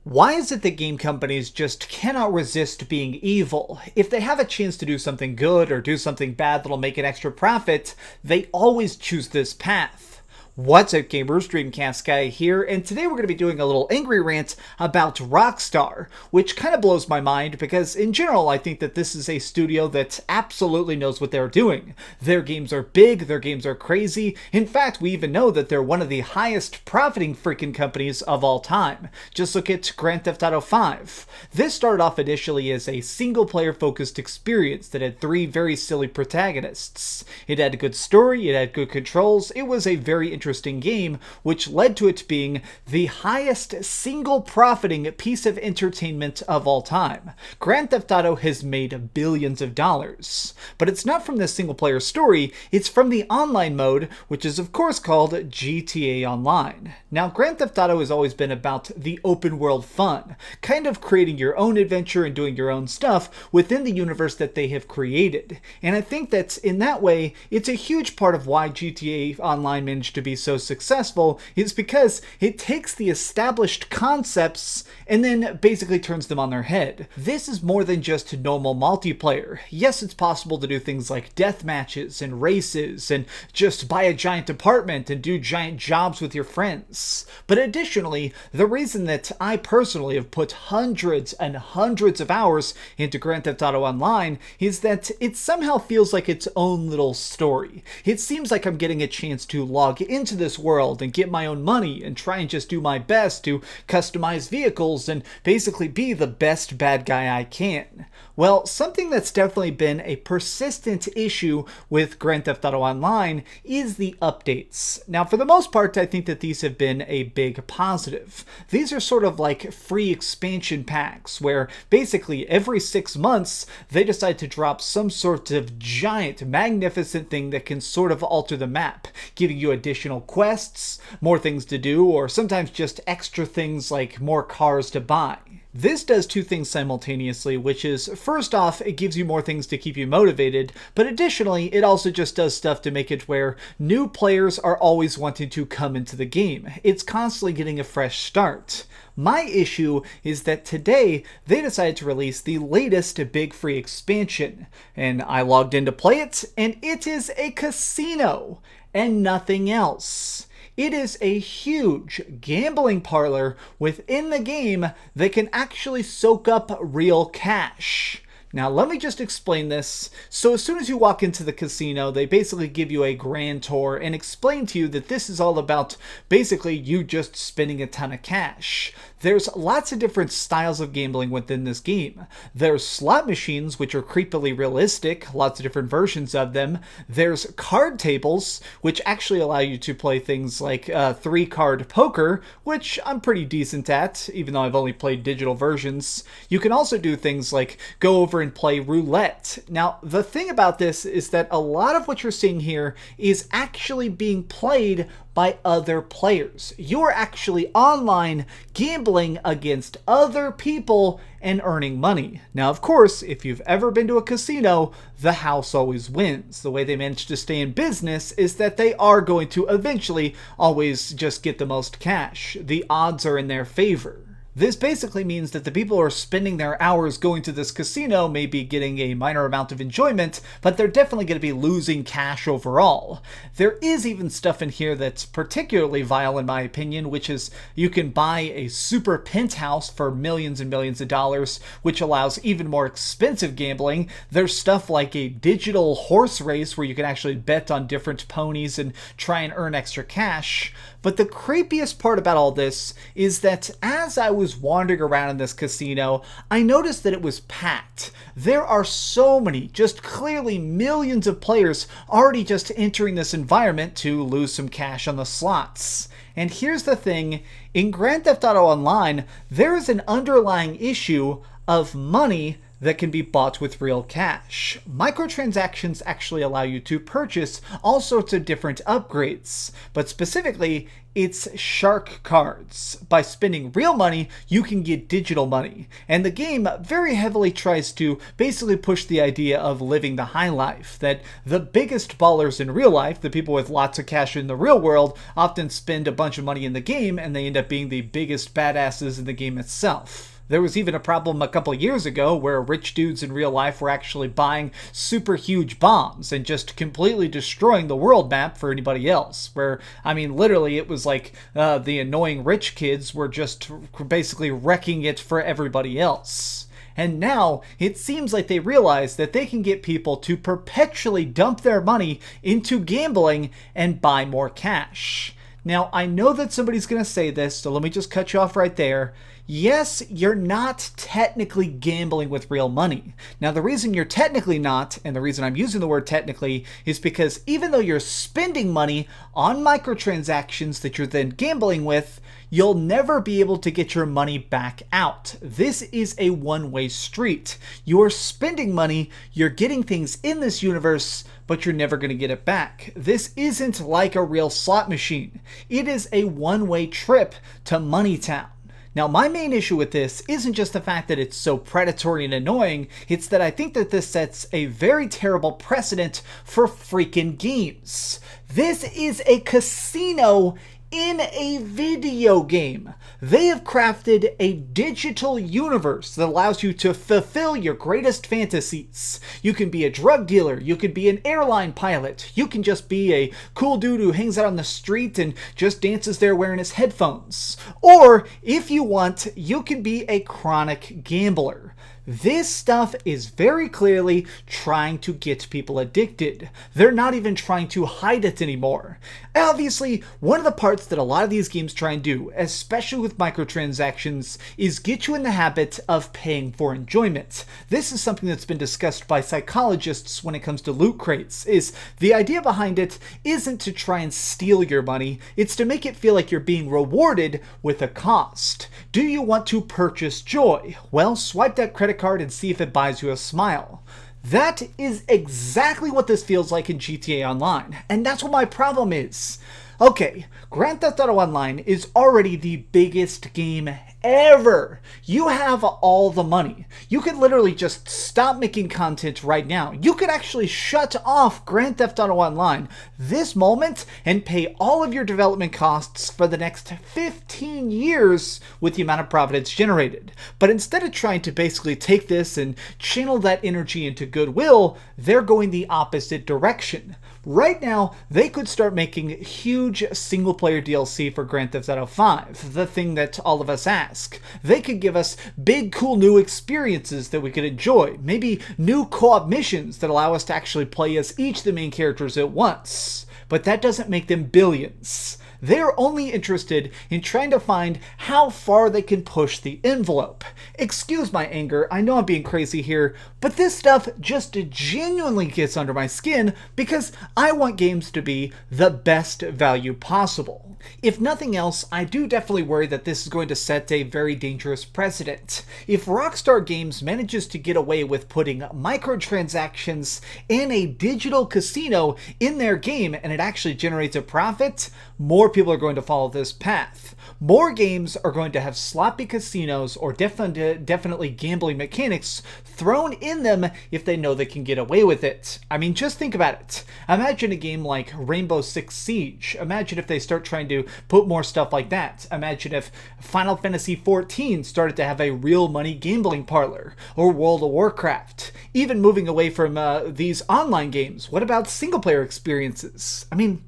Why is it that game companies just cannot resist being evil? If they have a chance to do something good or do something bad that'll make an extra profit, they always choose this path. What's up, gamers? Dreamcastguy here, and today we're going to be doing a little angry rant about Rockstar, which kind of blows my mind because in general I think that this is a studio that absolutely knows what they're doing. Their games are big, their games are crazy. In fact, we even know that they're one of the highest profiting freaking companies of all time. Just look at Grand Theft Auto 5. This started off initially as a single player focused experience that had three very silly protagonists. It had a good story, it had good controls, it was a very interesting game, which led to it being the highest single profiting piece of entertainment of all time. Grand Theft Auto has made billions of dollars, but it's not from this single player story, it's from the online mode, which is of course called GTA Online. Now, Grand Theft Auto has always been about the open world fun, kind of creating your own adventure and doing your own stuff within the universe that they have created. And I think that in that way, it's a huge part of why GTA Online managed to be so successful, is because it takes the established concepts and then basically turns them on their head. This is more than just normal multiplayer. Yes, it's possible to do things like death matches and races and just buy a giant apartment and do giant jobs with your friends. But additionally, the reason that I personally have put hundreds and hundreds of hours into Grand Theft Auto Online is that it somehow feels like its own little story. It seems like I'm getting a chance to log into this world and get my own money and try and just do my best to customize vehicles and basically be the best bad guy I can. Well, something that's definitely been a persistent issue with Grand Theft Auto Online is the updates. Now, for the most part, I think that these have been a big positive. These are sort of like free expansion packs where basically every 6 months they decide to drop some sort of giant, magnificent thing that can sort of alter the map, giving you additional quests, more things to do, or sometimes just extra things like more cars to buy. This does two things simultaneously, which is, first off, it gives you more things to keep you motivated, but additionally, it also just does stuff to make it where new players are always wanting to come into the game. It's constantly getting a fresh start. My issue is that today, they decided to release the latest big free expansion, and I logged in to play it, and it is a casino, and nothing else. It is a huge gambling parlor within the game that can actually soak up real cash. Now, let me just explain this. So as soon as you walk into the casino, they basically give you a grand tour and explain to you that this is all about basically you just spending a ton of cash. There's lots of different styles of gambling within this game. There's slot machines, which are creepily realistic, lots of different versions of them. There's card tables, which actually allow you to play things like 3-card poker, which I'm pretty decent at, even though I've only played digital versions. You can also do things like go over and play roulette. Now, the thing about this is that a lot of what you're seeing here is actually being played by other players. You're actually online gambling against other people and earning money. Now, of course, if you've ever been to a casino, the house always wins. The way they manage to stay in business is that they are going to eventually always just get the most cash. The odds are in their favor. This basically means that the people who are spending their hours going to this casino may be getting a minor amount of enjoyment, but they're definitely going to be losing cash overall. There is even stuff in here that's particularly vile in my opinion, which is you can buy a super penthouse for millions and millions of dollars, which allows even more expensive gambling. There's stuff like a digital horse race where you can actually bet on different ponies and try and earn extra cash. But the creepiest part about all this is that as I was wandering around in this casino, I noticed that it was packed. There are so many, just clearly millions of players already just entering this environment to lose some cash on the slots. And here's the thing, in Grand Theft Auto Online, there is an underlying issue of money that can be bought with real cash. Microtransactions actually allow you to purchase all sorts of different upgrades, but specifically, it's shark cards. By spending real money, you can get digital money, and the game very heavily tries to basically push the idea of living the high life, that the biggest ballers in real life, the people with lots of cash in the real world, often spend a bunch of money in the game, and they end up being the biggest badasses in the game itself. There was even a problem a couple of years ago where rich dudes in real life were actually buying super huge bombs and just completely destroying the world map for anybody else. Where, I mean, literally it was like the annoying rich kids were just basically wrecking it for everybody else. And now it seems like they realize that they can get people to perpetually dump their money into gambling and buy more cash. Now, I know that somebody's going to say this, so let me just cut you off right there. Yes, you're not technically gambling with real money. Now, the reason you're technically not, and the reason I'm using the word technically, is because even though you're spending money on microtransactions that you're then gambling with, you'll never be able to get your money back out. This is a one-way street. You're spending money, you're getting things in this universe, but you're never going to get it back. This isn't like a real slot machine. It is a one-way trip to Money Town. Now, my main issue with this isn't just the fact that it's so predatory and annoying, it's that I think that this sets a very terrible precedent for freaking games. This is a casino in a video game. They have crafted a digital universe that allows you to fulfill your greatest fantasies. You can be a drug dealer, you could be an airline pilot, you can just be a cool dude who hangs out on the street and just dances there wearing his headphones. Or, if you want, you can be a chronic gambler. This stuff is very clearly trying to get people addicted. They're not even trying to hide it anymore. Obviously, one of the parts that a lot of these games try and do, especially with microtransactions, is get you in the habit of paying for enjoyment. This is something that's been discussed by psychologists when it comes to loot crates, is the idea behind it isn't to try and steal your money, it's to make it feel like you're being rewarded with a cost. Do you want to purchase joy? Well, swipe that credit card and see if it buys you a smile. That is exactly what this feels like in GTA Online, and that's what my problem is. Okay, Grand Theft Auto Online is already the biggest game ever. You have all the money. You could literally just stop making content right now. You could actually shut off Grand Theft Auto Online this moment and pay all of your development costs for the next 15 years with the amount of profit it's generated. But instead of trying to basically take this and channel that energy into goodwill, they're going the opposite direction. Right now, they could start making huge single-player DLC for Grand Theft Auto 5, the thing that all of us ask. They could give us big, cool new experiences that we could enjoy. Maybe new co-op missions that allow us to actually play as each of the main characters at once. But that doesn't make them billions. They're only interested in trying to find how far they can push the envelope. Excuse my anger, I know I'm being crazy here, but this stuff just genuinely gets under my skin because I want games to be the best value possible. If nothing else, I do definitely worry that this is going to set a very dangerous precedent. If Rockstar Games manages to get away with putting microtransactions in a digital casino in their game and it actually generates a profit, more people are going to follow this path. More games are going to have sloppy casinos or definitely gambling mechanics thrown in them if they know they can get away with it. I mean, just think about it. Imagine a game like Rainbow Six Siege. Imagine if they start trying to put more stuff like that. Imagine if Final Fantasy XIV started to have a real money gambling parlor, or World of Warcraft. Even moving away from these online games, what about single player experiences? I mean,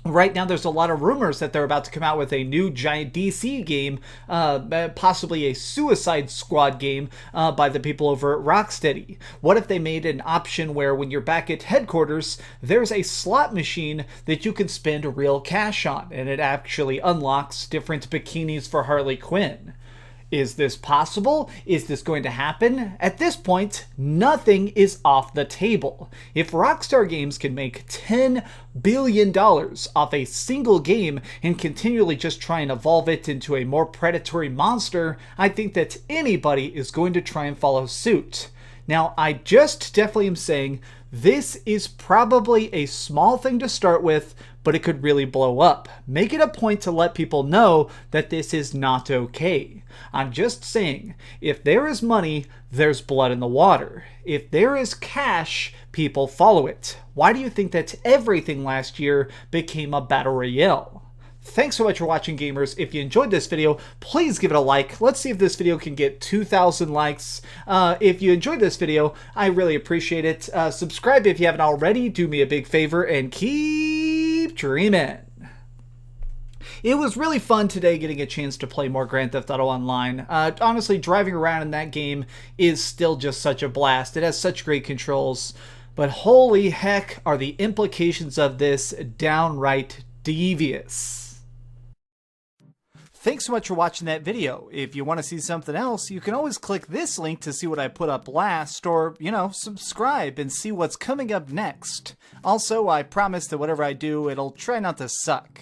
right now, there's a lot of rumors that they're about to come out with a new giant DC game, possibly a Suicide Squad game by the people over at Rocksteady. What if they made an option where when you're back at headquarters, there's a slot machine that you can spend real cash on, and it actually unlocks different bikinis for Harley Quinn? Is this possible? Is this going to happen? At this point, nothing is off the table. If Rockstar Games can make $10 billion off a single game and continually just try and evolve it into a more predatory monster, I think that anybody is going to try and follow suit. Now, I just definitely am saying this is probably a small thing to start with, but it could really blow up. Make it a point to let people know that this is not okay. I'm just saying, if there is money, there's blood in the water. If there is cash, people follow it. Why do you think that everything last year became a battle royale? Thanks so much for watching, gamers. If you enjoyed this video, please give it a like. Let's see if this video can get 2,000 likes. If you enjoyed this video, I really appreciate it. Subscribe if you haven't already. Do me a big favor and keep dreaming. It was really fun today getting a chance to play more Grand Theft Auto Online. Honestly, driving around in that game is still just such a blast. It has such great controls. But holy heck, are the implications of this downright devious. Thanks so much for watching that video. If you want to see something else, you can always click this link to see what I put up last, or, subscribe and see what's coming up next. Also, I promise that whatever I do, it'll try not to suck.